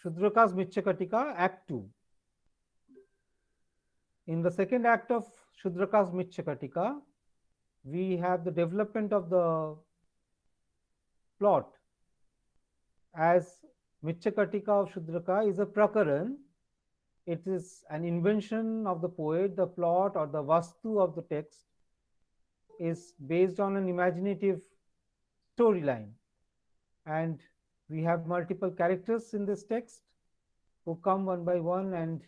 Shudraka's Mitchakatika, Act 2. In the second act of Shudraka's Mitchakatika, we have the development of the plot as Mitchakatika of Shudraka is a prakaran. It is an invention of the poet. The plot or the vastu of the text is based on an imaginative storyline, and we have multiple characters in this text who come one by one, and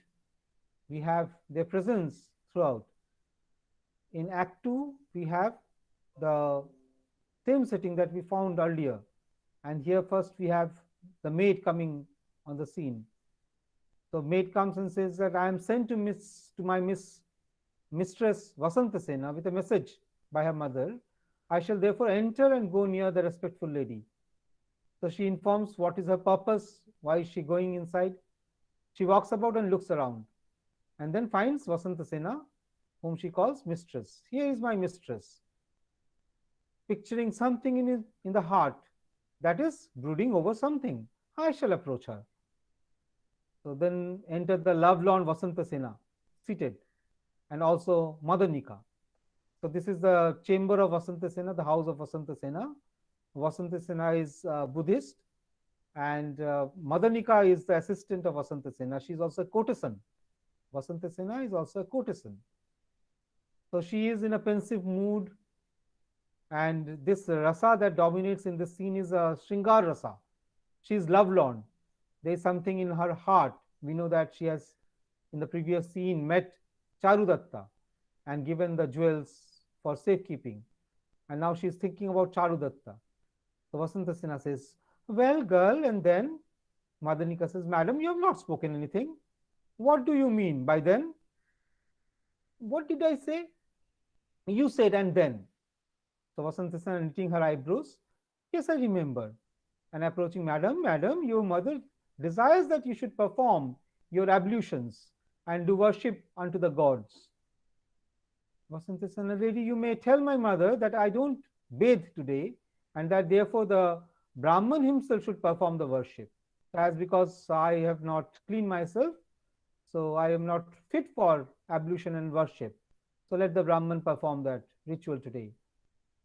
we have their presence throughout. In Act 2, we have the same setting that we found earlier, and here first we have the maid coming on the scene. So maid comes and says that I am sent to my mistress Vasantasena with a message by her mother. I shall therefore enter and go near the respectful lady. So she informs what is her purpose, why is she going inside. She walks about and looks around, and then finds Vasantasena, whom she calls mistress. Here is my mistress, picturing something in the heart, that is brooding over something. I shall approach her. So then enter the lovelorn Vasantasena, seated, and also Madanika. So this is the chamber of Vasantasena, the house of Vasantasena. Vasantasena is Buddhist, and Madanika is the assistant of Vasantasena. She is also a courtesan. Vasantasena is also a courtesan. So she is in a pensive mood, and this rasa that dominates in this scene is a Shringar rasa. She is lovelorn. There is something in her heart. We know that she has, in the previous scene, met Charudatta and given the jewels for safekeeping. And now she is thinking about Charudatta. So Vasantasena says, well, girl, and then Madanika says, madam, you have not spoken anything. What do you mean by then? What did I say? You said and then. So Vasantasena knitting her eyebrows. Yes, I remember. And approaching, madam, your mother desires that you should perform your ablutions and do worship unto the gods. Vasantasena, lady, you may tell my mother that I don't bathe today, and that therefore the Brahman himself should perform the worship. As because I have not cleaned myself, so I am not fit for ablution and worship. So let the Brahman perform that ritual today.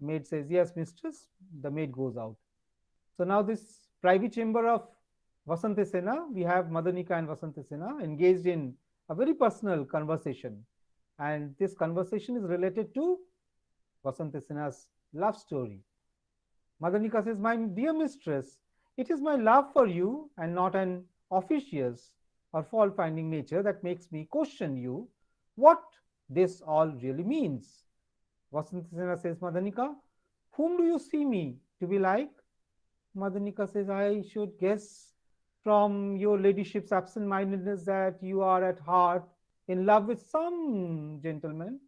Maid says, yes, mistress. The maid goes out. So now this private chamber of Vasantasena, we have Madanika and Vasantasena engaged in a very personal conversation. And this conversation is related to Vasantasena's love story. Madanika says, my dear mistress, it is my love for you and not an officious or fault-finding nature that makes me question you what this all really means. Vasantasena says, Madanika, whom do you see me to be like? Madanika says, I should guess from your ladyship's absent-mindedness that you are at heart in love with some gentleman.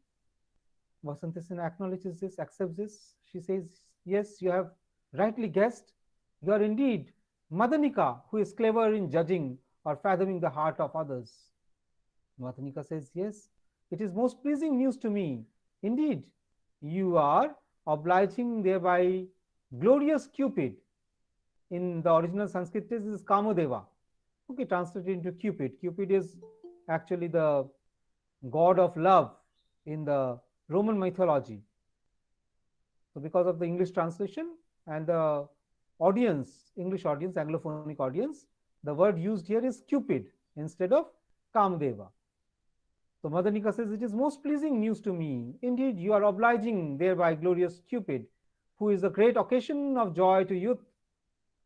Vasantasena acknowledges this, accepts this. She says, yes, you have rightly guessed. You are indeed Madanika, who is clever in judging or fathoming the heart of others. Madanika says, yes, it is most pleasing news to me. Indeed, you are obliging thereby glorious Cupid. In the original Sanskrit, this is Kamadeva. Okay, translated into Cupid. Cupid is actually the god of love in the Roman mythology. So because of the English translation and the audience, English audience, Anglophonic audience, the word used here is Cupid instead of Kamadeva. So Madanika says, it is most pleasing news to me. Indeed, you are obliging thereby glorious Cupid, who is a great occasion of joy to youth.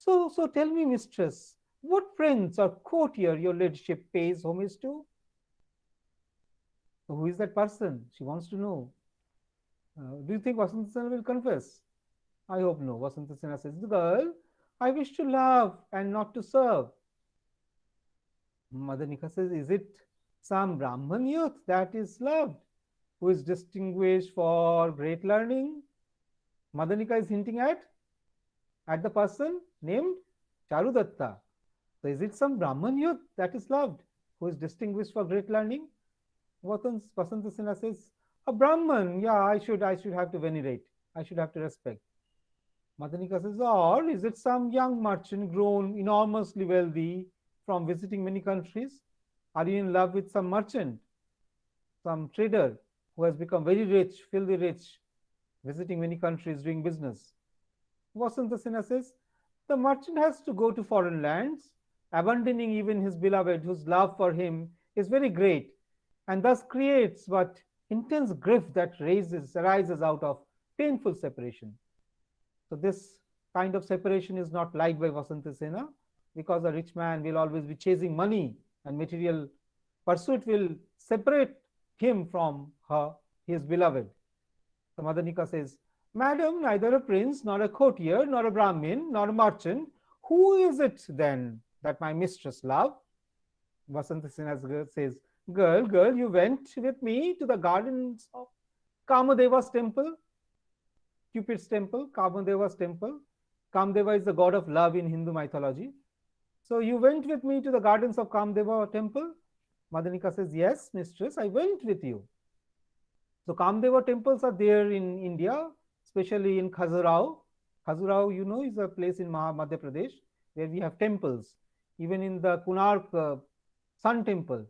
So tell me, mistress, what prince or courtier your ladyship pays homage to? So who is that person? She wants to know. Do you think Vasantasena will confess? I hope no. Vasantasena says, girl, I wish to love and not to serve. Madanika says, is it some Brahman youth that is loved, who is distinguished for great learning? Madanika is hinting at the person named Charudatta. So is it some Brahman youth that is loved, who is distinguished for great learning? Vasantasena says, a Brahman, yeah, I should have to venerate, I should have to respect. Madanika says, or is it some young merchant grown enormously wealthy from visiting many countries? Are you in love with some merchant, some trader who has become very rich, filthy rich, visiting many countries doing business? Vasanta Sinha says, the merchant has to go to foreign lands, abandoning even his beloved, whose love for him is very great, and thus creates what intense grief that arises out of painful separation. So this kind of separation is not liked by Vasanta Sena, because a rich man will always be chasing money, and material pursuit will separate him from his beloved. So Madanika says, Madam, neither a prince, nor a courtier, nor a Brahmin, nor a merchant. Who is it then that my mistress love? Vasanta Sinha says, Girl, you went with me to the gardens of Kamadeva's temple, Cupid's temple, Kamadeva's temple. Kamadeva is the god of love in Hindu mythology. So you went with me to the gardens of Kamadeva temple? Madanika says, yes, mistress, I went with you. So Kamdeva temples are there in India, especially in Khajuraho. Khajuraho, you know, is a place in Madhya Pradesh where we have temples. Even in the Konark Sun Temple,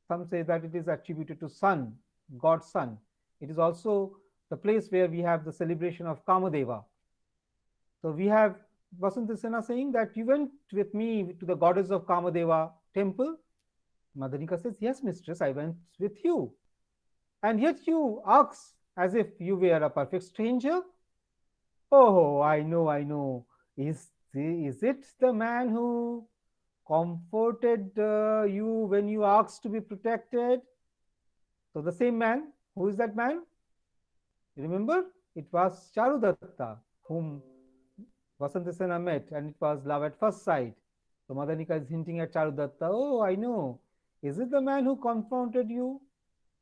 some say that it is attributed to sun, God Sun. It is also the place where we have the celebration of Kamadeva. So we have Vasanta Sena saying that you went with me to the goddess of Kamadeva temple. Madanika says, yes, mistress, I went with you. And yet you ask as if you were a perfect stranger. Oh, I know. Is it the man who comforted you when you asked to be protected? So the same man, who is that man? Remember, it was Charudatta whom Vasanta Sena met, and it was love at first sight. So Madanika is hinting at Charudatta. Oh, I know. Is it the man who confronted you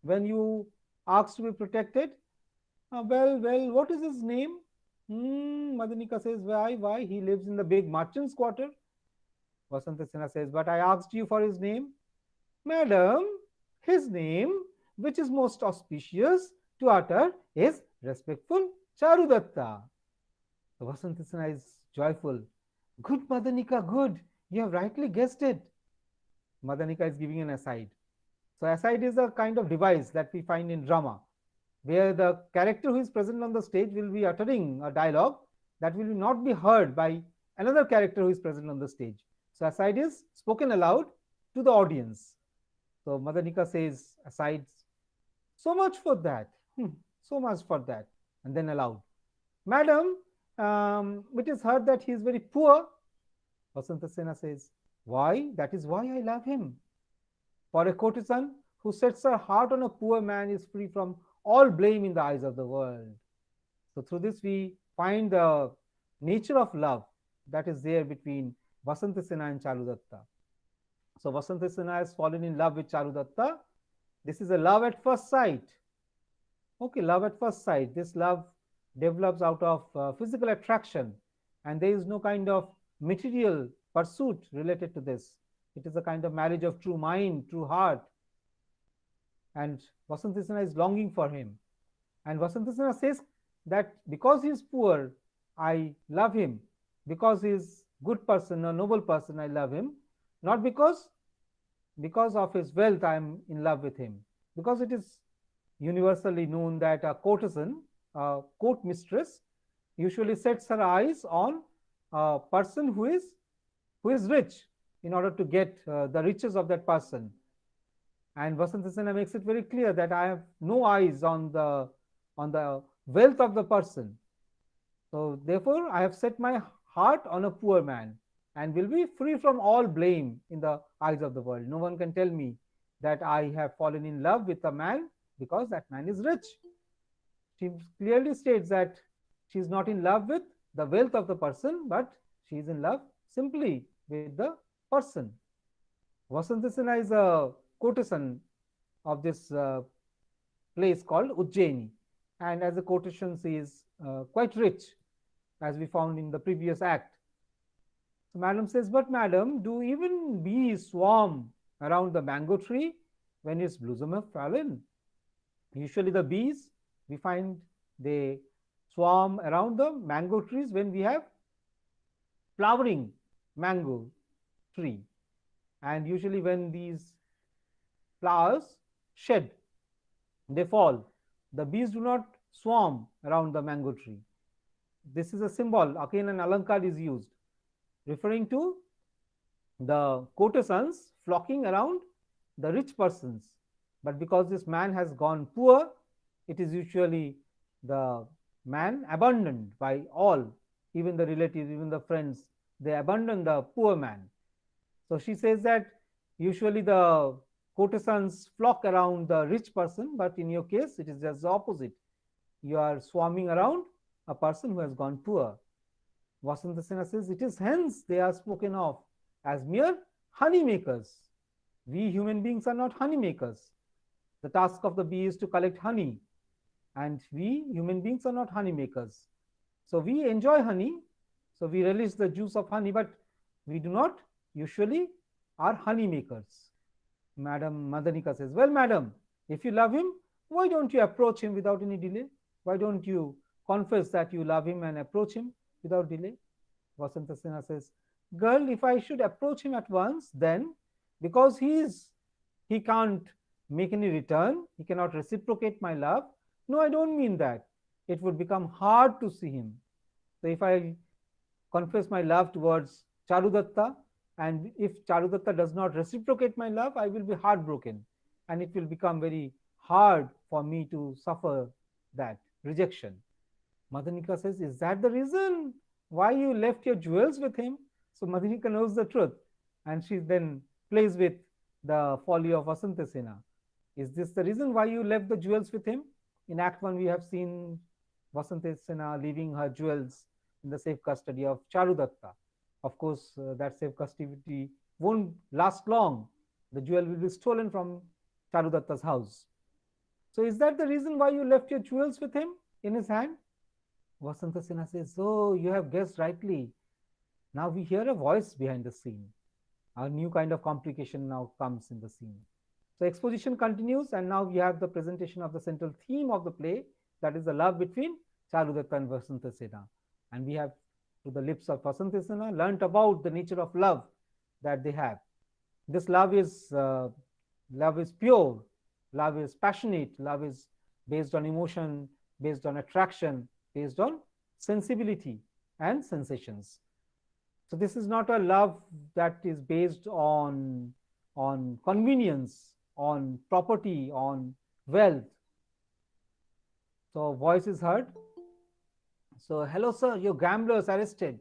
when you asked to be protected? Well, what is his name? Madanika says, why? He lives in the big merchant's quarter. Vasanta Sena says, but I asked you for his name. Madam, his name, which is most auspicious to utter, is respectful Charudatta. So Vasanta Sena is joyful. Good, Madanika, good. You have rightly guessed it. Madanika is giving an aside. So aside is a kind of device that we find in drama, where the character who is present on the stage will be uttering a dialogue that will not be heard by another character who is present on the stage. So aside is spoken aloud to the audience. So Madanika says asides, so much for that, so much for that, and then aloud. Madam, it is heard that he is very poor. Vasanta Sena says, why? That is why I love him. For a courtesan who sets her heart on a poor man is free from all blame in the eyes of the world. So through this we find the nature of love that is there between Vasanta Sena and Charudatta. So Vasanta Sena has fallen in love with Charudatta. This is a love at first sight. Okay, love at first sight. This love develops out of physical attraction, and there is no kind of material pursuit related to this. It is a kind of marriage of true mind, true heart. And Vasanta Sena is longing for him. And Vasanta Sena says that because he is poor, I love him. Because he is good person, a noble person, I love him. Not because of his wealth, I am in love with him. Because it is universally known that a courtesan, a court mistress, usually sets her eyes on a person who is rich in order to get the riches of that person. And Vasanta Sena makes it very clear that I have no eyes on the wealth of the person. So therefore, I have set my heart on a poor man and will be free from all blame in the eyes of the world. No one can tell me that I have fallen in love with a man because that man is rich. She clearly states that she is not in love with the wealth of the person, but she is in love simply with the person. Vasanta Sena is a courtesan of this place called Ujjaini, and as a courtesan she is quite rich, as we found in the previous act. So madam says, but madam, do even bees swarm around the mango tree when its blossom have fallen? Usually the bees, we find they swarm around the mango trees when we have flowering mango tree. and usually when these flowers shed, they fall. The bees do not swarm around the mango tree. This is a symbol. Again, an alankar is used, referring to the courtesans flocking around the rich persons. But because this man has gone poor, it is usually the man abandoned by all, even the relatives, even the friends, they abandon the poor man. So she says that usually the courtesans flock around the rich person, but in your case, it is just the opposite. You are swarming around a person who has gone poor. Vasanta Sena says, it is hence they are spoken of as mere honey makers. We human beings are not honey makers. The task of the bee is to collect honey, and we human beings are not honey makers. So we enjoy honey, so we relish the juice of honey, but we do not usually are honey makers. Madam Madanika says, well, madam, if you love him, why don't you approach him without any delay? Why don't you confess that you love him and approach him without delay? Vasanta Sena says, girl, if I should approach him at once, then because he can't make any return, he cannot reciprocate my love. No, I don't mean that. It would become hard to see him. So if I confess my love towards Charudatta, and if Charudatta does not reciprocate my love, I will be heartbroken, and it will become very hard for me to suffer that rejection. Madanika says, is that the reason why you left your jewels with him? So Madanika knows the truth, and she then plays with the folly of Vasanta Sena. Is this the reason why you left the jewels with him? In Act 1, we have seen Vasanta Sena leaving her jewels in the safe custody of Charudatta. Of course, that safe custody won't last long. The jewel will be stolen from Charudatta's house. So, is that the reason why you left your jewels with him in his hand? Vasanta Sena says, oh, you have guessed rightly. Now we hear a voice behind the scene. A new kind of complication now comes in the scene. So exposition continues, and now we have the presentation of the central theme of the play, that is the love between Charudatta and Vasanta Sena. And we have, through the lips of Vasanta Sena, learnt about the nature of love that they have. This love is pure, love is passionate, love is based on emotion, based on attraction, based on sensibility and sensations. So this is not a love that is based on convenience, on property, on wealth. So voice is heard. So, hello sir, your gamblers arrested.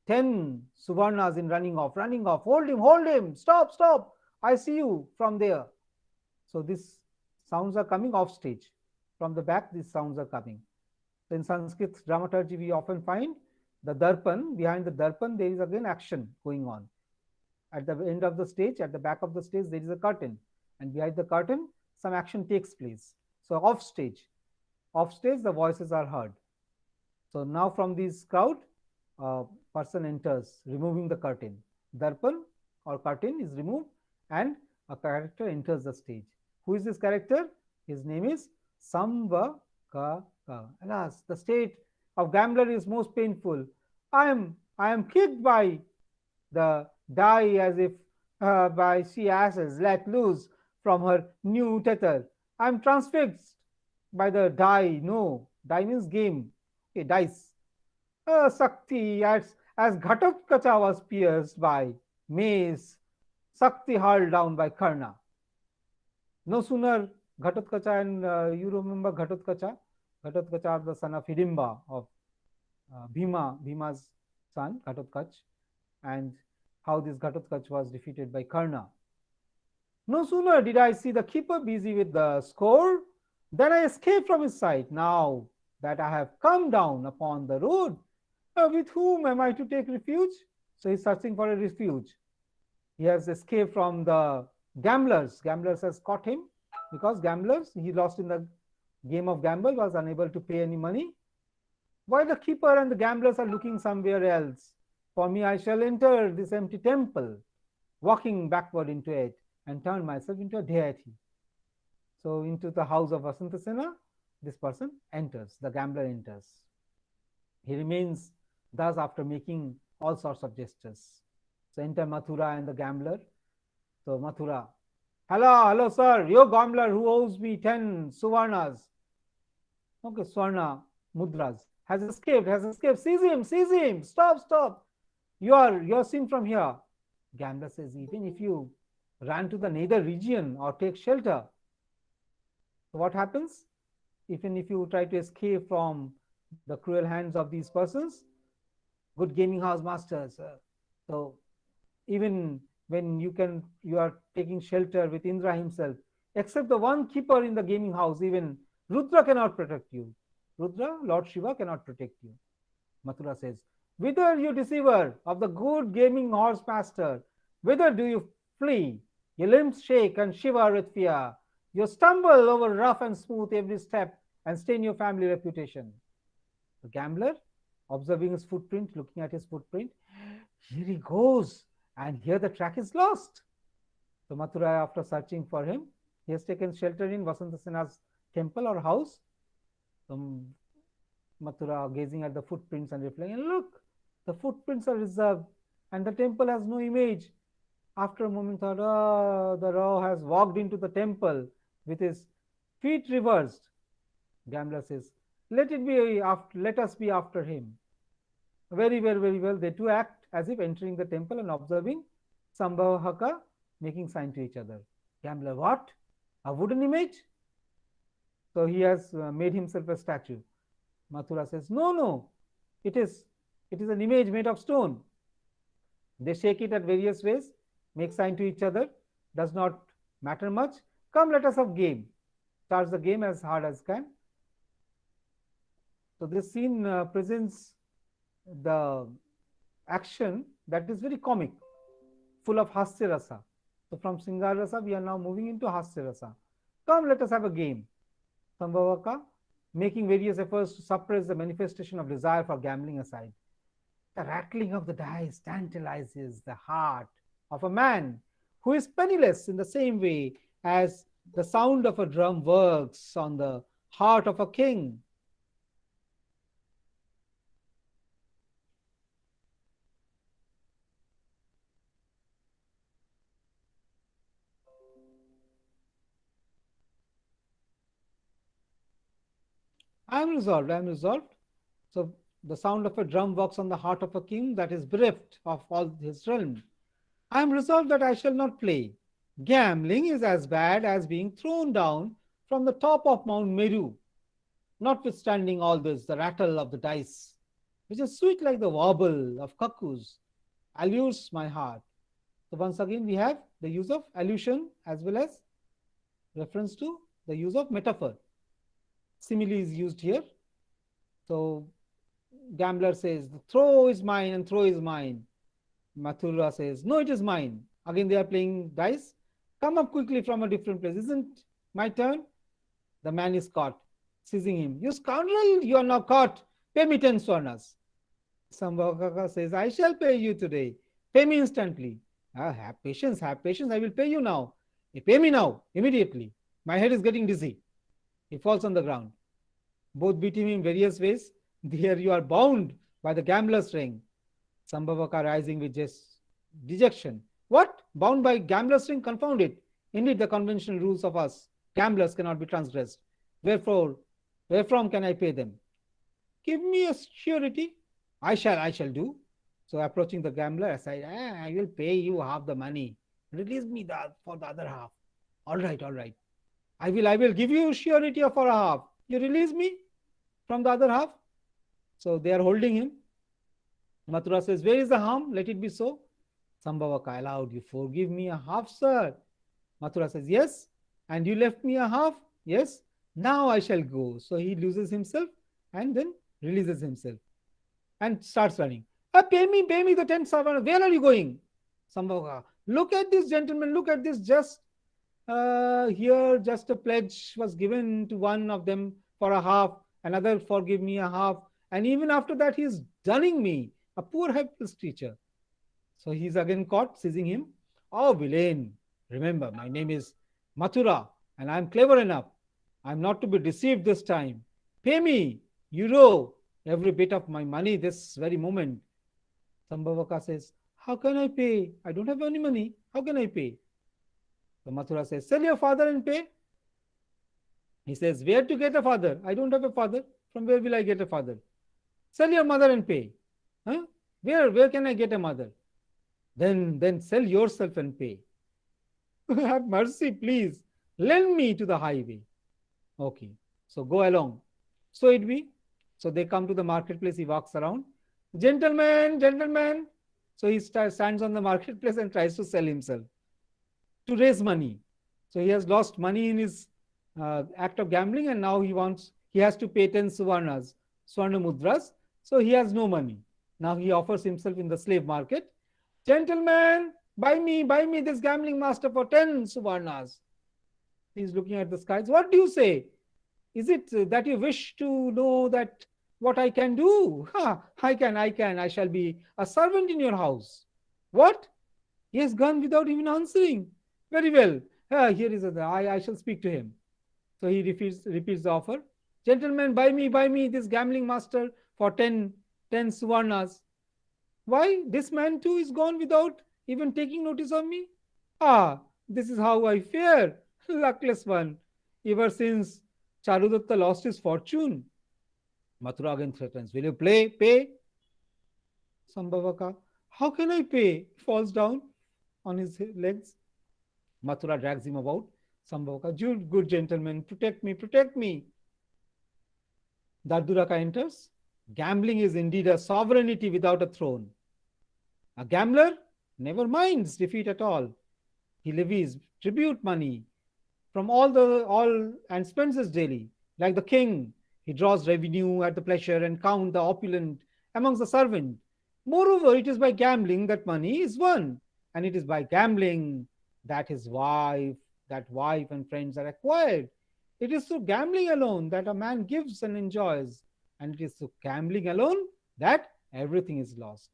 10 Suvarnas in running off, hold him, stop, I see you from there. So these sounds are coming off stage. From the back, these sounds are coming. So in Sanskrit dramaturgy, we often find the darpan, behind the darpan, there is again action going on. At the end of the stage, at the back of the stage, there is a curtain. And behind the curtain, some action takes place. So off stage, the voices are heard. So now from this crowd, a person enters, removing the curtain. Darpan or curtain is removed, and a character enters the stage. Who is this character? His name is Samvakaka. Alas, the state of gambler is most painful. I am kicked by the die as if by she asses let loose from her new tether. I am transfixed by the die. No, die means game. Okay, dice. Sakti, as Ghatotkacha was pierced by mace, Sakti hurled down by Karna. No sooner Ghatotkacha, and you remember Ghatotkacha? Ghatotkacha, the son of Hidimba, of Bhima's son, Ghatotkacha, and how this Ghatotkacha was defeated by Karna. No sooner did I see the keeper busy with the score, than I escaped from his sight. Now that I have come down upon the road, with whom am I to take refuge? So he's searching for a refuge. He has escaped from the gamblers. Gamblers has caught him because gamblers, he lost in the game of gamble, was unable to pay any money. While the keeper and the gamblers are looking somewhere else, for me I shall enter this empty temple, walking backward into it, and turn myself into a deity. So into the house of Vasanta Sena, this person enters, the gambler enters. He remains thus after making all sorts of gestures. So enter Mathura and the gambler. So Mathura, hello, sir, you gambler who owes me 10 suvarnas, okay, swarna mudras, has escaped. Seize him, stop. You're seen from here. Gambler says, even if you ran to the nether region or take shelter, what happens? Even if you try to escape from the cruel hands of these persons, good gaming house masters. So even when you are taking shelter with Indra himself, except the one keeper in the gaming house, even Rudra cannot protect you. Rudra, Lord Shiva, cannot protect you. Mathura says, whither, you deceiver of the good gaming horse master, whither do you flee? Your limbs shake and shiver with fear. You stumble over rough and smooth every step and stain your family reputation. The gambler, observing his footprint, looking at his footprint, here he goes, and here the track is lost. So Mathura, after searching for him, he has taken shelter in Vasantasena's temple or house. So Mathura, gazing at the footprints and reflecting, look, the footprints are reserved, and the temple has no image. After a moment, thought, the Rao has walked into the temple with his feet reversed. Gambler says, let us be after him. Very well. They two act as if entering the temple and observing Sambhavaka making sign to each other. Gambler, what? A wooden image? So he has made himself a statue. Mathura says, no. It is an image made of stone. They shake it at various ways, make sign to each other. Does not matter much. Come, let us have game. Starts the game as hard as can. So this scene presents the action that is very comic, full of hasya rasa. So from Singar rasa, we are now moving into hasya rasa. Come, let us have a game. Sambhavaka, making various efforts to suppress the manifestation of desire for gambling aside. The rattling of the dice tantalizes the heart of a man who is penniless in the same way as the sound of a drum works on the heart of a king. I am resolved. So the sound of a drum works on the heart of a king that is bereft of all his realm. I am resolved that I shall not play. Gambling is as bad as being thrown down from the top of Mount Meru. Notwithstanding all this, the rattle of the dice, which is sweet like the warble of cuckoos, allures my heart. So once again, we have the use of allusion as well as reference to the use of metaphor. Simile is used here. So gambler says, throw is mine and throw is mine. Mathura says, no, it is mine. Again, they are playing dice. Come up quickly from a different place. Isn't my turn? The man is caught, seizing him. You scoundrel, you are now caught. Pay me 10 swarnas. Sambhavaka says, I shall pay you today. Pay me instantly. Have patience. I will pay you now. Pay me now, immediately. My head is getting dizzy. He falls on the ground. Both beat him in various ways. There you are bound by the gambler's ring. Sambhavaka rising with just dejection. What? Bound by gambler's ring? Confound it. Indeed, the conventional rules of us gamblers cannot be transgressed. Wherefrom can I pay them? Give me a surety. I shall do. So approaching the gambler, I said, I will pay you half the money. Release me for the other half. All right. I will give you surety for a half. You release me from the other half. So they are holding him. Mathura says, where is the harm? Let it be so. Sambhavaka, aloud, you forgive me a half, sir. Mathura says, yes. And you left me a half? Yes. Now I shall go. So he loses himself and then releases himself and starts running. Pay me the 10 savarnas. Where are you going? Sambhavaka, look at this, gentleman. Look at this. Just here, just a pledge was given to one of them for a half. Another forgive me a half. And even after that, he is dunning me, a poor helpless creature. So he is again caught, seizing him. Oh, villain. Remember, my name is Mathura, and I am clever enough. I am not to be deceived this time. Pay me, euro, every bit of my money this very moment. Sambhavaka says, how can I pay? I don't have any money. How can I pay? So Mathura says, sell your father and pay. He says, where to get a father? I don't have a father. From where will I get a father? Sell your mother and pay. Huh? Where can I get a mother? Then sell yourself and pay. Have mercy, please. Lend me to the highway. Okay. So go along. So it be. So they come to the marketplace. He walks around. Gentlemen, gentlemen. So he stands on the marketplace and tries to sell himself to raise money. So he has lost money in his act of gambling, and now he has to pay 10 suvarnas, swarna mudras. So he has no money. Now he offers himself in the slave market. Gentlemen, buy me this gambling master for 10 suvarnas. He's looking at the skies. What do you say? Is it that you wish to know that what I can do? Ha, I can. I shall be a servant in your house. What? He has gone without even answering. Very well. Here is I shall speak to him. So he repeats the offer. Gentlemen, buy me this gambling master for 10 suvarnas. Why? This man too is gone without even taking notice of me? Ah, this is how I fare. Luckless one. Ever since Charudatta lost his fortune. Mathura again threatens, will you pay? Sambhavaka, how can I pay? Falls down on his legs. Mathura drags him about. Sambhavaka, good gentleman, protect me. Darduraka enters. Gambling is indeed a sovereignty without a throne. A gambler never minds defeat at all. He levies tribute money from all and spends it daily. Like the king, he draws revenue at the pleasure and count the opulent amongst the servant. Moreover, it is by gambling that money is won, and it is by gambling that that wife and friends are acquired. It is through gambling alone that a man gives and enjoys, and it is through gambling alone that everything is lost.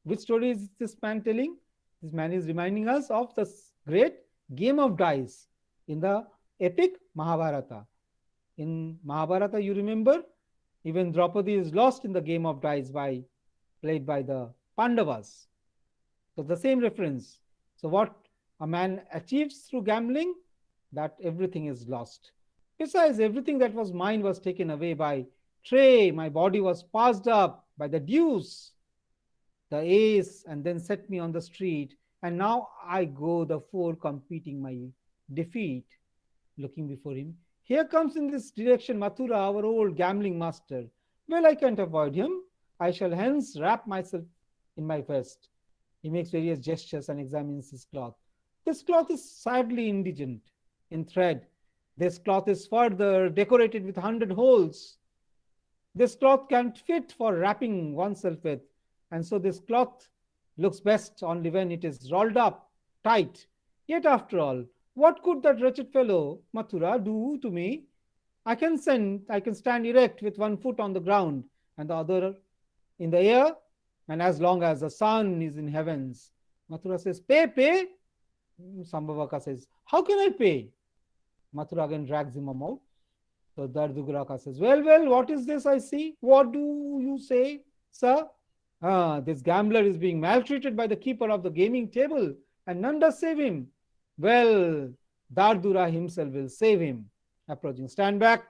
Which story is this man telling? This man is reminding us of the great game of dice in the epic Mahabharata. In Mahabharata, you remember, even Draupadi is lost in the game of dice played by the Pandavas. So the same reference. So what a man achieves through gambling, that everything is lost. Besides, everything that was mine was taken away by tray. My body was passed up by the deuce, the ace, and then set me on the street. And now I go the four competing my defeat. Looking before him, here comes in this direction Mathura, our old gambling master. Well, I can't avoid him. I shall hence wrap myself in my vest. He makes various gestures and examines his cloth. This cloth is sadly indigent in thread. This cloth is further decorated with 100 holes. This cloth can't fit for wrapping oneself with, and so this cloth looks best only when it is rolled up tight. Yet after all, what could that wretched fellow, Mathura, do to me? I can stand erect with one foot on the ground and the other in the air, and as long as the sun is in heavens. Mathura says, pay. Sambhavaka says, how can I pay? Mathura again drags him out. So Darduraka says, well, what is this I see? What do you say, sir? This gambler is being maltreated by the keeper of the gaming table, and none does save him. Well, Dardura himself will save him. Approaching, stand back.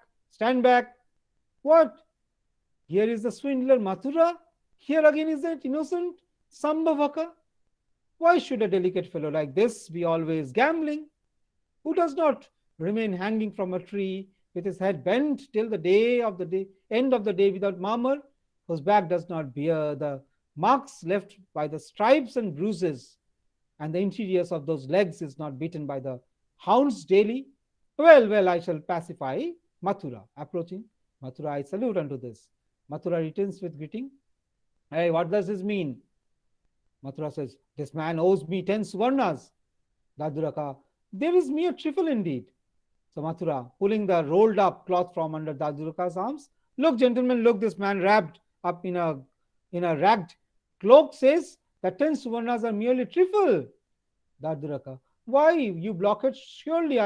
What? Here is the swindler Mathura. Here again is that innocent Sambhavaka. Why should a delicate fellow like this be always gambling? Who does not remain hanging from a tree with his head bent till the end of the day without murmur, whose back does not bear the marks left by the stripes and bruises, and the interiors of those legs is not beaten by the hounds daily? Well, I shall pacify Mathura. Approaching, Mathura, I salute unto this. Mathura returns with greeting. Hey, what does this mean? Mathura says, this man owes me 10 suvarnas. Darduraka, there is mere trifle indeed. So Mathura, pulling the rolled up cloth from under Darduraka's arms, look, gentlemen, look, this man wrapped up in a ragged cloak says that 10 suvarnas are merely trifle. Darduraka, why, you blockhead, surely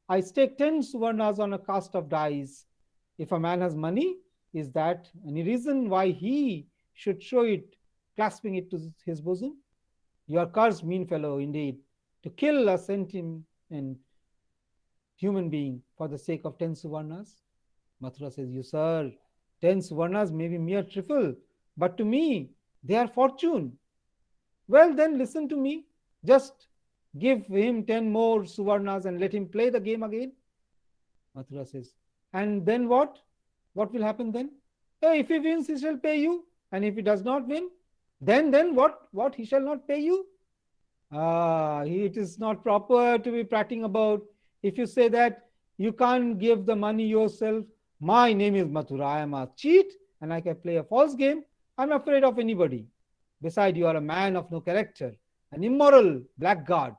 I stake 10 suvarnas on a cast of dice. If a man has money, is that any reason why he should show it, clasping it to his bosom? You are cursed, mean fellow, indeed. To kill a sent him in human being for the sake of 10 suvarnas? Mathura says, you sir, 10 suvarnas may be mere trifle, but to me, they are fortune. Well, then listen to me. Just give him 10 more suvarnas and let him play the game again. Mathura says, and then what? What will happen then? Hey, if he wins, he shall pay you. And if he does not win, then what? What? He shall not pay you? It is not proper to be prating about. If you say that you can't give the money yourself, my name is Mathura, I am a cheat and I can play a false game. I'm afraid of anybody. Besides, you are a man of no character, an immoral blackguard.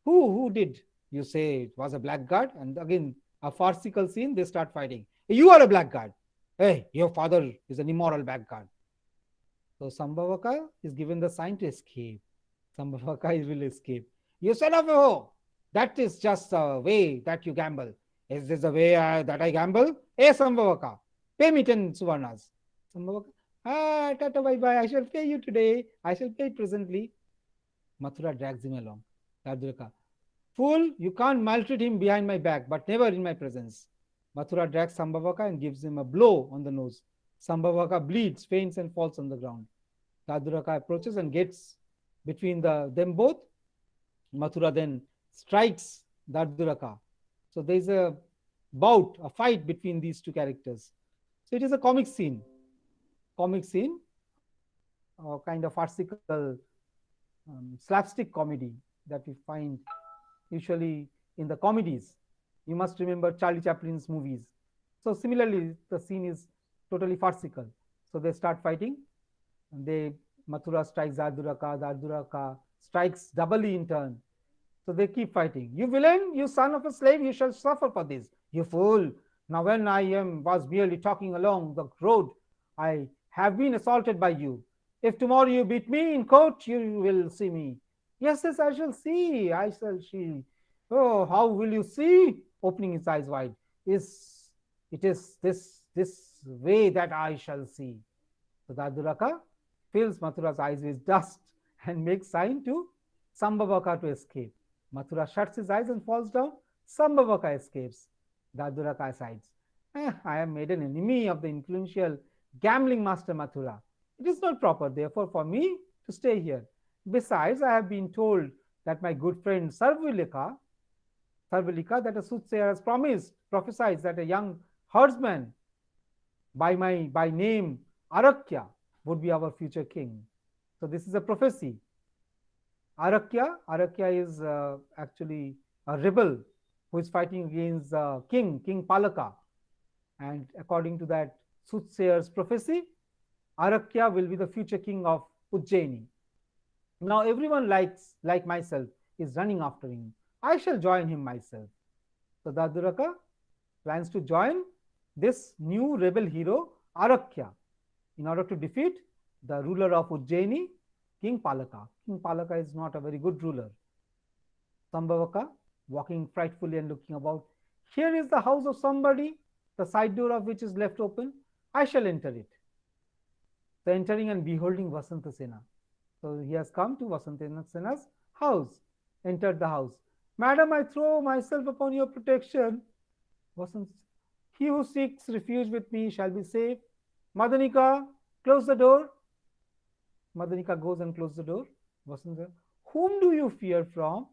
Who did you say it was a blackguard? And again, a farcical scene, they start fighting. You are a blackguard. Hey, your father is an immoral blackguard. So Sambhavaka is given the sign to escape. Sambhavaka will escape. You son of a hoe! That is just a way that you gamble. Is this the way that I gamble? Hey, Sambhavaka, pay me 10 suvarnas. Sambhavaka, tata bye bye, I shall pay you today. I shall pay it presently. Mathura drags him along. Darduraka, fool, you can't maltreat him behind my back, but never in my presence. Mathura drags Sambhavaka and gives him a blow on the nose. Sambhavaka bleeds, faints, and falls on the ground. Darduraka approaches and gets between them both. Mathura then strikes Darduraka. So there is a bout, a fight between these two characters. So it is a comic scene, kind of farcical slapstick comedy that we find usually in the comedies. You must remember Charlie Chaplin's movies. So similarly, the scene is totally farcical. So they start fighting. And Mathura strikes Darduraka, Darduraka strikes doubly in turn. So they keep fighting. You villain, you son of a slave, you shall suffer for this. You fool. Now when I was merely talking along the road, I have been assaulted by you. If tomorrow you beat me in court, you will see me. Yes, yes, I shall see. I shall see. Oh, how will you see? Opening his eyes wide. It is this way that I shall see. So Darduraka fills Mathura's eyes with dust and makes sign to Sambhavaka to escape. Mathura shuts his eyes and falls down. Sambhavaka escapes. Darduraka sighs. I have made an enemy of the influential gambling master Mathura. It is not proper, therefore, for me to stay here. Besides, I have been told that my good friend Sarvalika, that a soothsayer has prophesied that a young herdsman by name Arakya would be our future king. So this is a prophecy. Arakya is actually a rebel who is fighting against King Palaka. And according to that soothsayer's prophecy, Arakya will be the future king of Ujjaini. Now everyone like myself is running after him. I shall join him myself. So Darduraka plans to join this new rebel hero Arakya in order to defeat the ruler of Ujjaini, King Palaka. King Palaka is not a very good ruler. Sambhavaka, walking frightfully and looking about, here is the house of somebody, the side door of which is left open. I shall enter it. So entering and beholding Vasantasena. So he has come to Vasantasena's house, entered the house. Madam, I throw myself upon your protection. Vasantasena, he who seeks refuge with me shall be safe. Madanika, close the door. Madanika goes and closes the door. Vasantasena, whom do you fear from?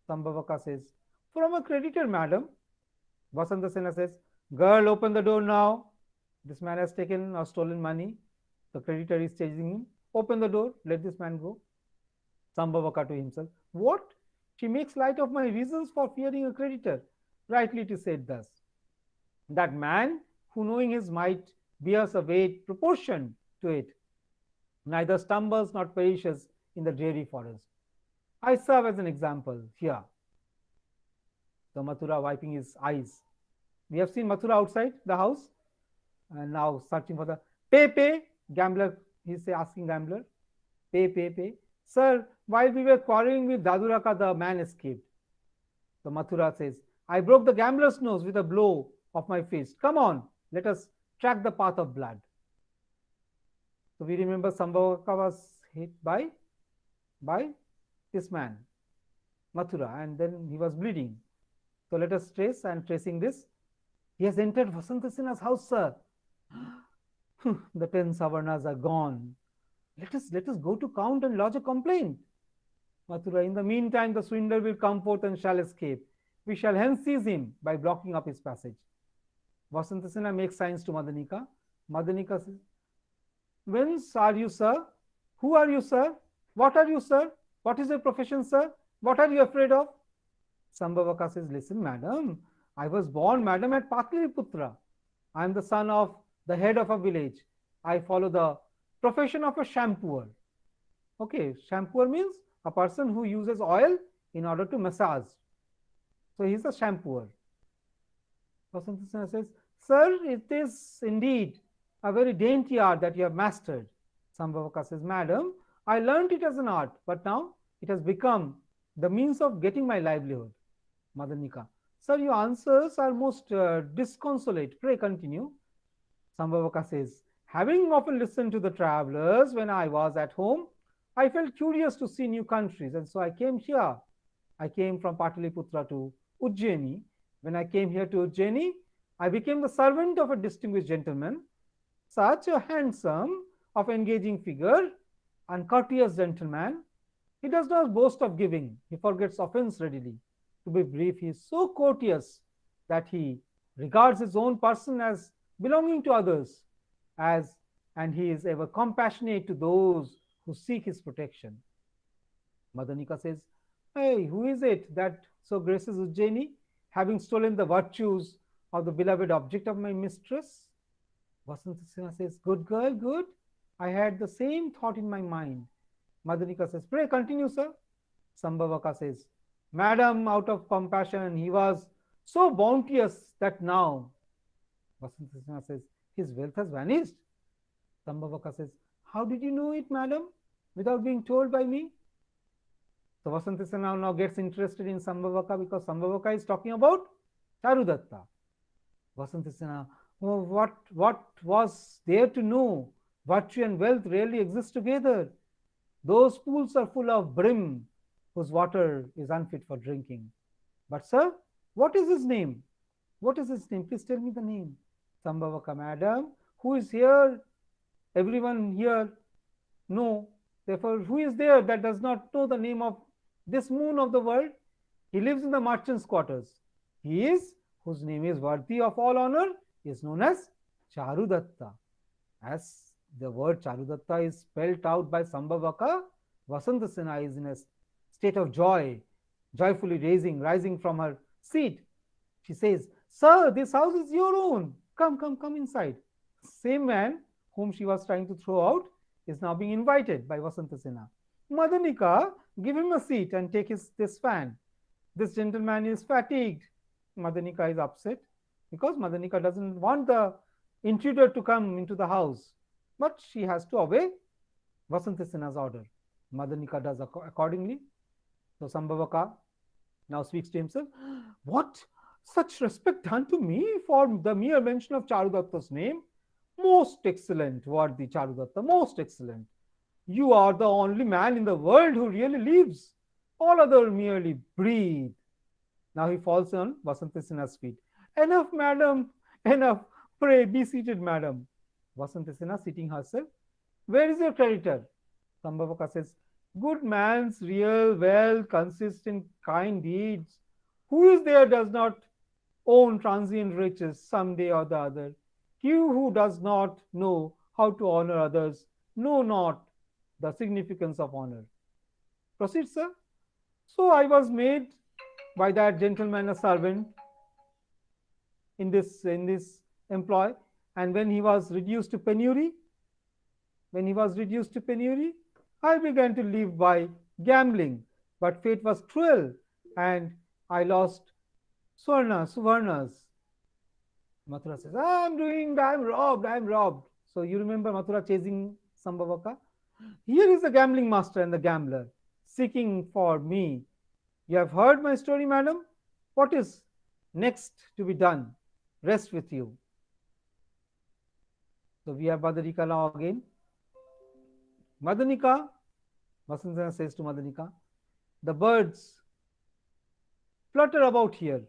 Sambhavaka says, from a creditor, madam. Vasantasena says, girl, open the door now. This man has taken or stolen money. The creditor is chasing him. Open the door, let this man go. Sambhavaka to himself, what? She makes light of my reasons for fearing a creditor. Rightly it is said thus. That man who knowing his might bears a weight proportioned to it, neither stumbles nor perishes in the dreary forest. I serve as an example here. So Mathura wiping his eyes. We have seen Mathura outside the house and now searching for the pay. Gambler, he's asking gambler, pay. Sir, while we were quarreling with Darduraka, the man escaped. So Mathura says, I broke the gambler's nose with a blow of my fist. Come on, let us track the path of blood. So we remember Sambhavaka was hit by this man. Mathura, and then he was bleeding. So let us trace, and tracing this. He has entered Vasantasina's house, sir. The 10 Savarnas are gone. Let us go to count and lodge a complaint. Mathura, in the meantime, the swindler will come forth and shall escape. We shall hence seize him by blocking up his passage. Vasantasena makes signs to Madanika. Madanika says, whence are you, sir? Who are you, sir? What are you, sir? What is your profession, sir? What are you afraid of? Sambhavaka says, listen, madam, I was born, madam, at Patliputra. I am the son of the head of a village. I follow the profession of a shampooer. Okay, shampooer means a person who uses oil in order to massage. So he is a shampooer. Vasantasena says, sir, it is indeed a very dainty art that you have mastered. Sambhavaka says, madam, I learnt it as an art, but now it has become the means of getting my livelihood. Madanika, sir, your answers are most disconsolate. Pray continue. Sambhavaka says, having often listened to the travelers when I was at home, I felt curious to see new countries, and so I came here. I came from Pataliputra to Ujjaini. When I came here to Ujjaini, I became the servant of a distinguished gentleman, such a handsome, of engaging figure, and courteous gentleman. He does not boast of giving, he forgets offense readily. To be brief, he is so courteous that he regards his own person as belonging to others, and he is ever compassionate to those who seek his protection. Madanika says, hey, who is it that so graces Ujjaini, having stolen the virtues of the beloved object of my mistress? Vasantasena says, good girl, good. I had the same thought in my mind. Madanika says, pray continue, sir. Sambhavaka says, madam, out of compassion, he was so bounteous that now. Vasantasena says, his wealth has vanished. Sambhavaka says, how did you know it, madam, without being told by me? So Vasantasena now gets interested in Sambhavaka because Sambhavaka is talking about Charudatta. Vasantasena, oh, what was there to know? Virtue and wealth rarely exist together. Those pools are full of brim, whose water is unfit for drinking. But sir, what is his name? What is his name? Please tell me the name. Sambhavaka, madam, who is here? Everyone here know. Therefore, who is there that does not know the name of this moon of the world? He lives in the merchant's quarters. He is, whose name is worthy of all honor, is known as Charudatta. As the word Charudatta is spelled out by Sambhavaka, Vasantasena is in a state of joy, joyfully rising from her seat. She says, sir, this house is your own. Come inside. Same man whom she was trying to throw out is now being invited by Vasantasena. Madanika, give him a seat and take this fan. This gentleman is fatigued. Madanika is upset because Madanika doesn't want the intruder to come into the house, but she has to obey Vasantasena's order. Madanika does accordingly. So Sambhavaka now speaks to himself, what? Such respect done to me for the mere mention of Charudatta's name? Most excellent, worthy Charudatta, most excellent. You are the only man in the world who really lives. All others merely breathe. Now he falls on Vasantasena's feet. Enough, madam, enough. Pray be seated, madam. Vasantasena sitting herself. Where is your creditor? Sambhavaka says, good man's real wealth consists in kind deeds. Who is there does not own transient riches someday or the other? He who does not know how to honor others know not the significance of honor. Proceed, sir. So I was made by that gentleman a servant in this employ, and when he was reduced to penury, I began to live by gambling, but fate was cruel and I lost Suvarnas. Mathura says, I'm robbed. So you remember Mathura chasing Sambhavaka? Here is the gambling master and the gambler seeking for me. You have heard my story, madam? What is next to be done? Rest with you. So we have Madanika now again. Madanika, Vasantasena says to Madanika, the birds flutter about here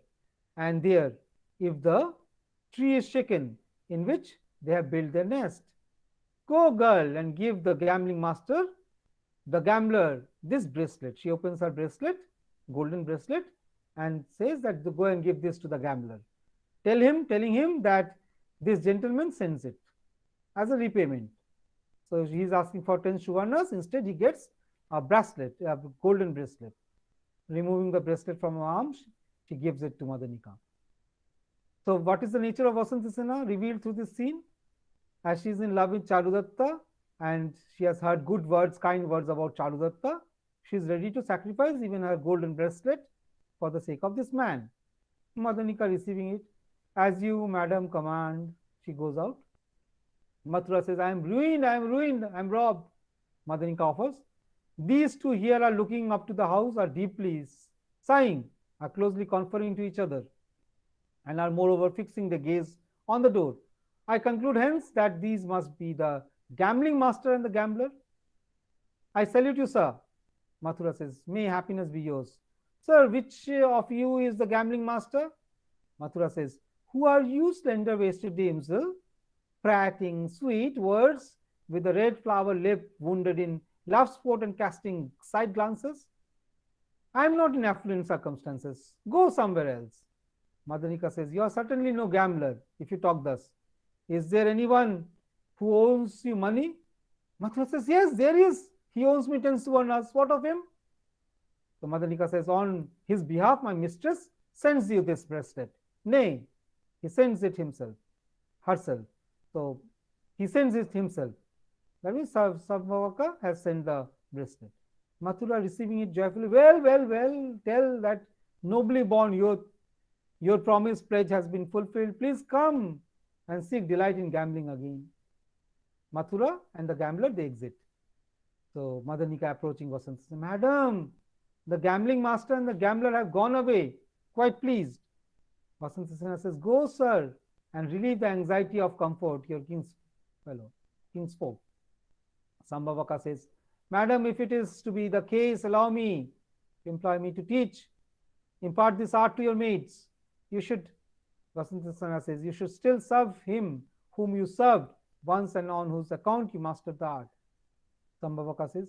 and there if the tree is shaken in which they have built their nest. Go, girl, and give the gambling master, the gambler, this bracelet. She opens her bracelet, golden bracelet, and says that go and give this to the gambler. Telling him that this gentleman sends it as a repayment. So he is asking for 10 suvarnas. Instead, he gets a bracelet, a golden bracelet. Removing the bracelet from her arms, she gives it to Madanika. So, what is the nature of Vasanti Sena revealed through this scene? As she is in love with Charudatta and she has heard good words, kind words about Charudatta, she is ready to sacrifice even her golden bracelet for the sake of this man. Madanika receiving it, as you, madam, command, she goes out. Mathura says, I am ruined, I am ruined, I am robbed. Madanika offers. These two here are looking up to the house, are deeply sighing, are closely conferring to each other, and are moreover fixing their gaze on the door. I conclude hence that these must be the gambling master and the gambler. I salute you, sir. Mathura says, may happiness be yours. Sir, which of you is the gambling master? Mathura says, who are you, slender-waisted damsel, prating sweet words with a red flower lip wounded in love sport and casting side glances? I am not in affluent circumstances. Go somewhere else. Madanika says, you are certainly no gambler if you talk thus. Is there anyone who owes you money? Mathura says, yes, there is. He owes me 10 suvarnas. What of him? So Madanika says, on his behalf, my mistress sends you this bracelet. Nay, he sends it himself, herself. So he sends it himself. That means Sambhavaka has sent the bracelet. Mathura receiving it joyfully. Well, tell that nobly born youth, your promised pledge has been fulfilled. Please come and seek delight in gambling again. Mathura and the gambler, they exit. So Madanika approaching Vasanti says, Madam, the gambling master and the gambler have gone away, quite pleased. Vasanti says, go, sir, and relieve the anxiety of comfort your king's fellow, king's folk. Sambhavaka says, Madam, if it is to be the case, allow me to employ me to teach, impart this art to your maids. You should, Vasanti says, you should still serve him whom you served once and on whose account you mastered the art. Sambhavaka says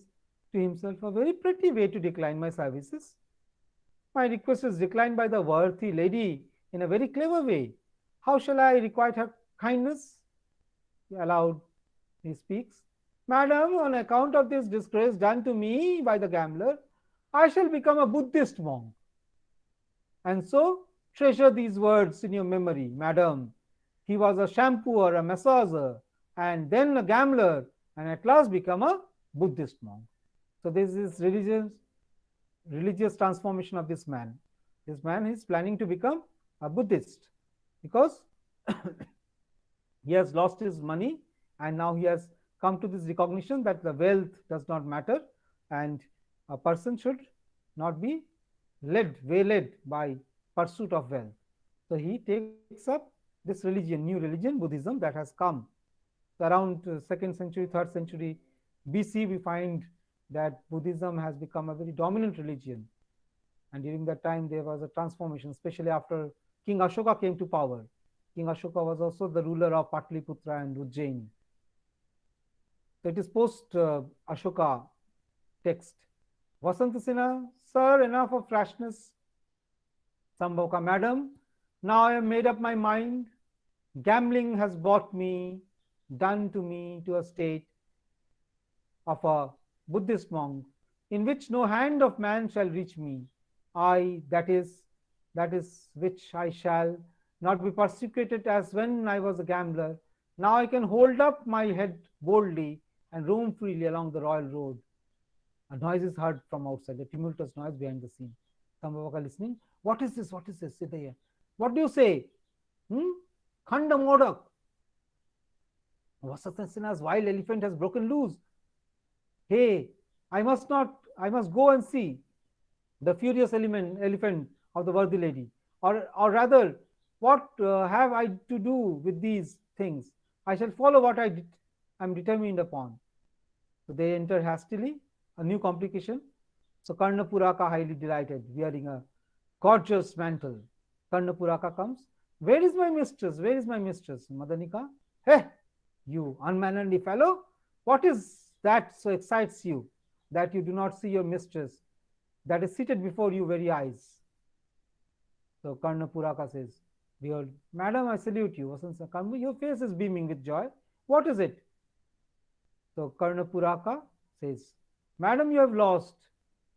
to himself, a very pretty way to decline my services. My request is declined by the worthy lady in a very clever way. How shall I requite her kindness? Aloud he speaks. Madam, on account of this disgrace done to me by the gambler, I shall become a Buddhist monk. And so treasure these words in your memory, madam. He was a shampooer, a massager, and then a gambler, and at last become a Buddhist monk. So this is religious transformation of this man. This man is planning to become a Buddhist because he has lost his money and now he has come to this recognition that the wealth does not matter and a person should not be wayled by pursuit of wealth. So he takes up this religion, new religion, Buddhism, that has come. So around 2nd century, 3rd century BC, we find that Buddhism has become a very dominant religion. And during that time, there was a transformation, especially after King Ashoka came to power. King Ashoka was also the ruler of Patliputra and Ujjain. So it is post Ashoka text. Vasanti Sena, sir, enough of rashness. Sambhavaka, madam, now I have made up my mind. Gambling has brought me, done to me, to a state of a Buddhist monk, in which no hand of man shall reach me. That is which I shall not be persecuted as when I was a gambler. Now I can hold up my head boldly and roam freely along the royal road. A noise is heard from outside, a tumultuous noise behind the scene. Sambhavaka listening. What is this? What is this? Sit here. What do you say? Khanda Modak. Vasanti Sena's wild elephant has broken loose. Hey, I must go and see the furious elephant of the worthy lady. Or rather, what have I to do with these things? I shall follow what I am determined upon. So they enter hastily, a new complication. So Karnapuraka, highly delighted, wearing a gorgeous mantle. Karnapuraka comes. Where is my mistress? Where is my mistress? Madanika, hey, you unmannerly fellow, what is that so excites you that you do not see your mistress that is seated before you very eyes? So Karnapuraka says, behold, madam, I salute you. Vasant, your face is beaming with joy. What is it? So Karnapuraka says, madam, you have lost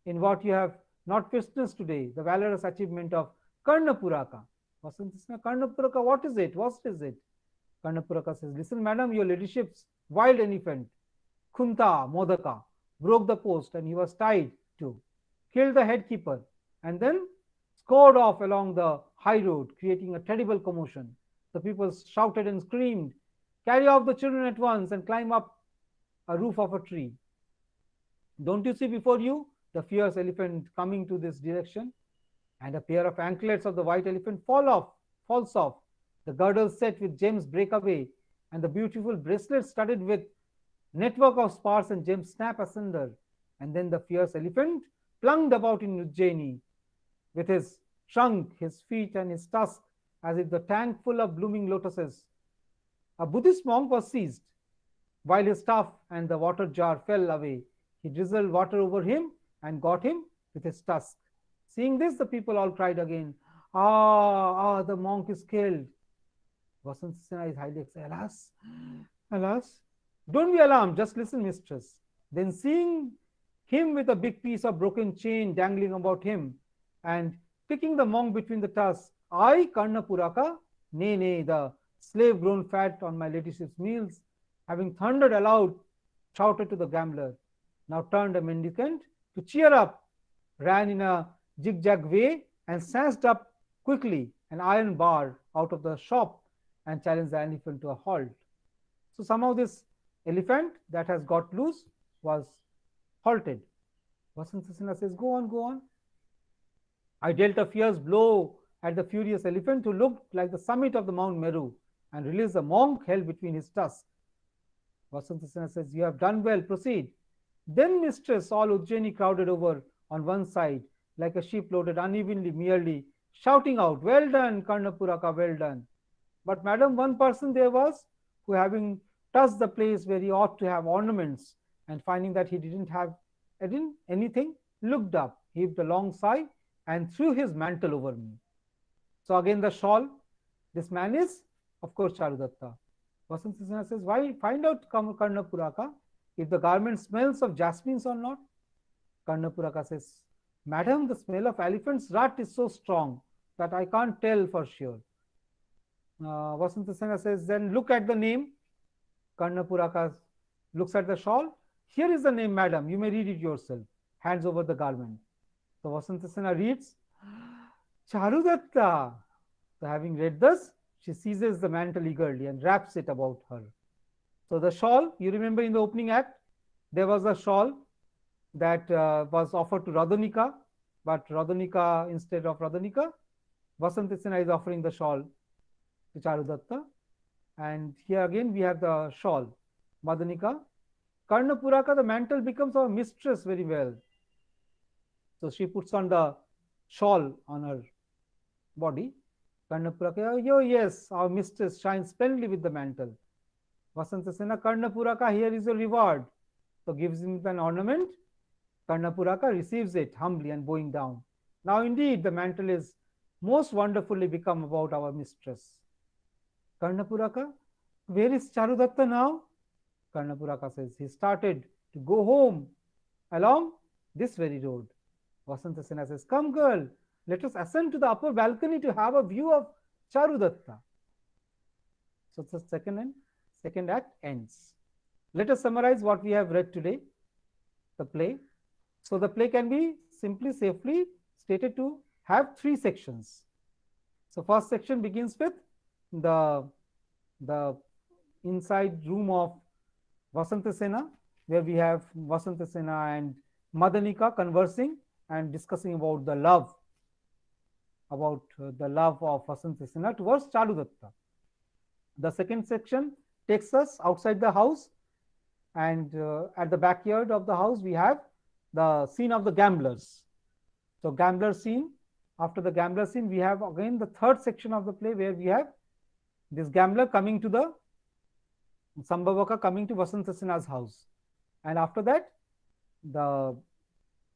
in what you have not witnessed today, the valorous achievement of Karnapuraka. Vasant, Karnapuraka, what is it? What is it? Karnapuraka says, listen, madam, your ladyship's wild elephant, Kunta Modaka, broke the post and he was tied to, killed the head keeper, and then scored off along the high road, creating a terrible commotion. The people shouted and screamed, carry off the children at once and climb up a roof of a tree. Don't you see before you the fierce elephant coming to this direction? And a pair of anklets of the white elephant falls off. The girdle set with gems break away, and the beautiful bracelets studded with network of spars and gems snap asunder. And then the fierce elephant plunged about in Ujjaini with his trunk, his feet, and his tusk, as if the tank full of blooming lotuses. A Buddhist monk was seized. While his staff and the water jar fell away, he drizzled water over him and got him with his tusk. Seeing this, the people all cried again, the monk is killed. Vasant Sena is highly excited. Alas, alas. Don't be alarmed, just listen, mistress. Then seeing him with a big piece of broken chain dangling about him, and picking the monk between the tusks, I, Karnapuraka, nay, the slave grown fat on my ladyship's meals, having thundered aloud, shouted to the gambler, now turned a mendicant to cheer up, ran in a zigzag way, and snatched up quickly an iron bar out of the shop and challenged the elephant to a halt. So somehow this elephant that has got loose was halted. Vasant Sena says, go on, go on. I dealt a fierce blow at the furious elephant who looked like the summit of the Mount Meru and released the monk held between his tusks. Vasant Sena says, you have done well, proceed. Then, mistress, all Ujjaini crowded over on one side like a sheep loaded unevenly, merely shouting out, well done, Karnapuraka, well done. But madam, one person there was who, having touched the place where he ought to have ornaments and finding that he didn't have anything, looked up, heaved a long sigh, and threw his mantle over me. So again the shawl. This man is, of course, Charudatta. Vasant Sena says, why find out, Karnapuraka, if the garment smells of jasmines or not? Karnapuraka says, madam, the smell of elephant's rat is so strong that I can't tell for sure. Vasant Sena says, then look at the name. Karnapuraka looks at the shawl. Here is the name, madam. You may read it yourself. Hands over the garment. So Vasant Sena reads, Charudatta. So having read this, she seizes the mantle eagerly and wraps it about her. So the shawl, you remember in the opening act, there was a shawl that was offered to Radhanika, but Radhanika, instead of Radhanika, Vasant Sena is offering the shawl to Charudatta. And here again we have the shawl, Madanika. Karnapuraka, the mantle becomes our mistress very well. So she puts on the shawl on her body. Karnapuraka, oh yes, our mistress shines splendidly with the mantle. Vasant Sena, Karnapuraka, here is your reward. So gives him an ornament. Karnapuraka receives it humbly and bowing down. Now indeed the mantle is most wonderfully become about our mistress. Karnapuraka, where is Charudatta now? Karnapuraka says, he started to go home along this very road. Vasant Sena says, come girl, let us ascend to the upper balcony to have a view of Charudatta. So the second act ends. Let us summarize what we have read today, the play. So the play can be simply, safely stated to have three sections. So first section begins with the inside room of Vasant Sena, where we have Vasant Sena and Madanika conversing and discussing about the love of Vasant Sena towards Charudatta. The second section takes us outside the house, and at the backyard of the house we have the scene of the gamblers. So gambler scene after the gambler scene, we have again the third section of the play where we have this gambler coming to the Sambhavaka coming to Vasantasana's house. And after that, the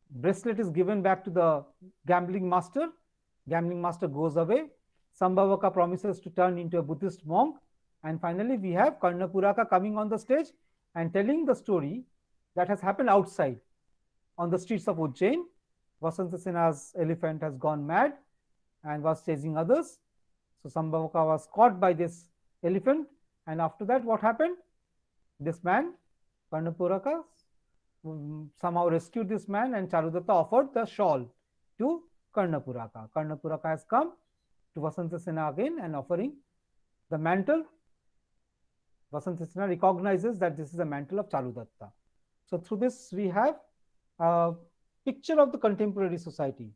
bracelet is given back to the gambling master. Gambling master goes away. Sambhavaka promises to turn into a Buddhist monk. And finally, we have Karnapuraka coming on the stage and telling the story that has happened outside on the streets of Ujjain. Vasantasana's elephant has gone mad and was chasing others. So Sambhavaka was caught by this elephant. And after that, what happened? This man, Karnapuraka, somehow rescued this man, and Charudatta offered the shawl to Karnapuraka. Karnapuraka has come to Vasantasena again and offering the mantle. Vasantasena recognizes that this is the mantle of Charudatta. So through this, we have a picture of the contemporary society.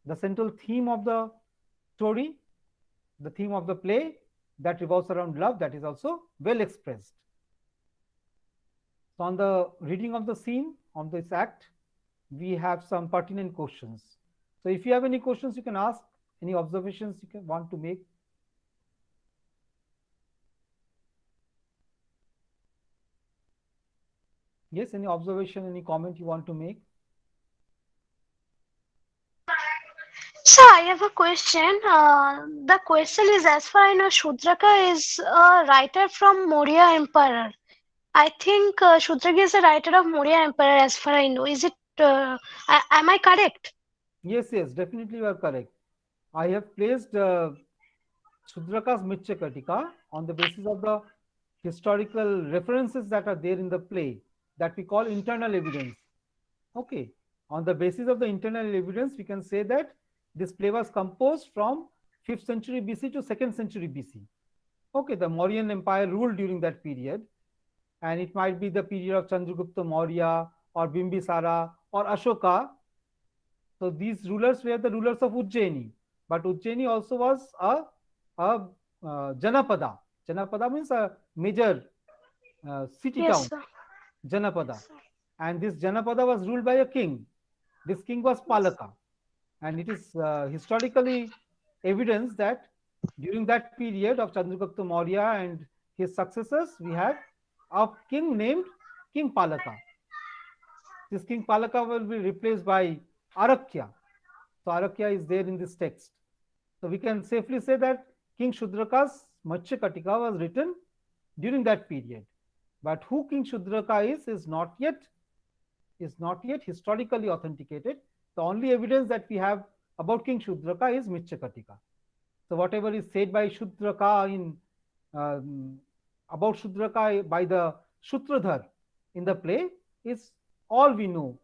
The central theme of the story, the theme of the play that revolves around love, that is also well expressed. So on the reading of the scene on this act, we have some pertinent questions. So if you have any questions, you can ask, any observations you can want to make. Yes, any observation, any comment you want to make? So I have a question. The question is, as far I know, Shudraka is a writer from Maurya Empire. I think Shudraka is a writer of Maurya Empire, as far I know. Is it? Am I correct? Yes, yes, definitely you are correct. I have placed Shudraka's Mitchakatika on the basis of the historical references that are there in the play that we call internal evidence. Okay. On the basis of the internal evidence, we can say that this play was composed from 5th century BC to 2nd century BC. Okay, the Mauryan Empire ruled during that period, and it might be the period of Chandragupta Maurya or Bimbisara or Ashoka. So these rulers were the rulers of Ujjaini, but Ujjaini also was a Janapada. Janapada means a major city Yes, town, sir. Janapada. And this Janapada was ruled by a king. This king was Palaka. And it is historically evidence that during that period of Chandragupta Maurya and his successors, we had a king named King Palaka. This King Palaka will be replaced by Arakya. So Arakya is there in this text. So we can safely say that King Shudraka's Matsyakatika was written during that period. But who King Shudraka is not yet historically authenticated. The only evidence that we have about King Shudraka is Mitchakatika. So whatever is said by Shudraka in about Shudraka by the Sutradhar in the play is all we know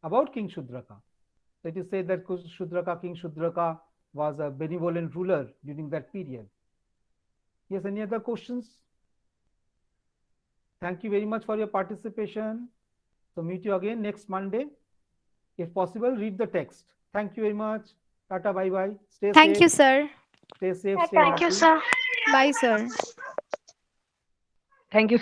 about King Shudraka. So it is said that King Shudraka was a benevolent ruler during that period. Yes, any other questions? Thank you very much for your participation. So meet you again next Monday. If possible, read the text. Thank you very much. Tata, bye bye. Stay Thank safe. you, sir. Stay safe. Stay Thank you, happy. sir. Bye, sir. Thank you,